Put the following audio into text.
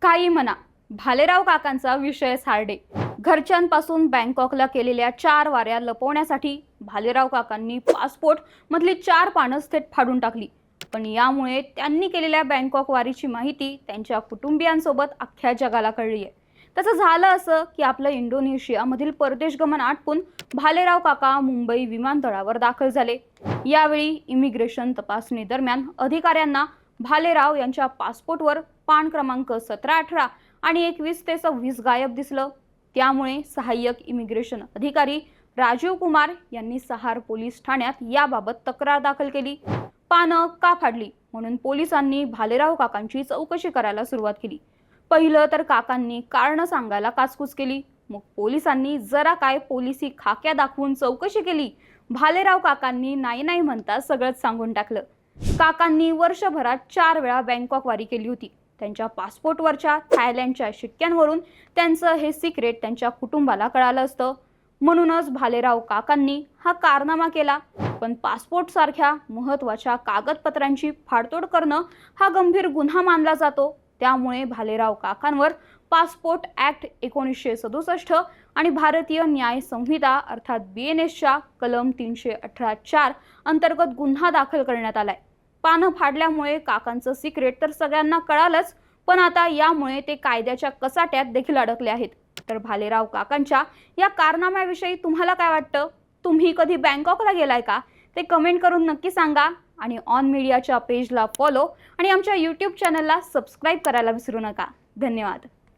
काही म्हणा, भालेराव काकांचा विषय सारडे. घरच्यांपासून बँकॉकला केलेल्या 4 वाऱ्या लपवण्यासाठी भालेराव काकांनी पासपोर्ट मधली 4 पानं थेट फाडून टाकली. पण यामुळे त्यांनी केलेल्या बँकॉक वारीची माहिती त्यांच्या कुटुंबियांसोबत अख्ख्या जगाला कळली आहे. तसं झालं असं की आपलं इंडोनेशियामधील परदेश गमन आटपून भालेराव काका मुंबई विमानतळावर दाखल झाले. यावेळी इमिग्रेशन तपासणी दरम्यान अधिकाऱ्यांना भालेराव यांच्या पासपोर्टवर पान क्रमांक 17, 18 आणि 21 ते 26 गायब दिसलं. त्यामुळे सहाय्यक इमिग्रेशन अधिकारी राजीव कुमार यांनी सहार पोलीस ठाण्यात याबाबत तक्रार दाखल केली. पानं का फाडली म्हणून पोलिसांनी भालेराव काकांची चौकशी करायला सुरुवात केली. पहिलं तर काकांनी कारण सांगायला काचकूच केली. मग पोलिसांनी जरा काय पोलिसी खाक्या दाखवून चौकशी केली. भालेराव काकांनी नाही नाही म्हणता सगळंच सांगून टाकलं. काकांनी वर्षभरात 4 वेळा बँकॉक वारी केली होती. त्यांच्या पासपोर्टवरच्या थायलंडच्या शिक्क्यांवरून त्यांचं हे सिक्रेट त्यांच्या कुटुंबाला कळालं असतं. म्हणूनच भालेराव काकांनी हा कारनामा केला. पण पासपोर्ट सारख्या महत्त्वाच्या कागदपत्रांची फाडतोड करणं हा गंभीर गुन्हा मानला जातो. त्यामुळे भालेराव काकांवर पासपोर्ट ॲक्ट 1967 आणि भारतीय न्याय संहिता अर्थात BNSच्या कलम 318(4) अंतर्गत गुन्हा दाखल करण्यात आलाय. पानं फाडल्यामुळे काकांचं सिक्रेट तर सगळ्यांना कळालंच, पण आता यामुळे ते कायद्याच्या कचाट्यात देखील अडकले आहेत. तर भालेराव काकांच्या या कारनाम्याविषयी तुम्हाला काय वाटतं? तुम्ही कधी बँकॉकला गेलाय का? ते कमेंट करून नक्की सांगा. आणि ऑन मीडियाच्या पेजला फॉलो आणि आमच्या YouTube चॅनलला सबस्क्राईब करायला विसरू नका. धन्यवाद.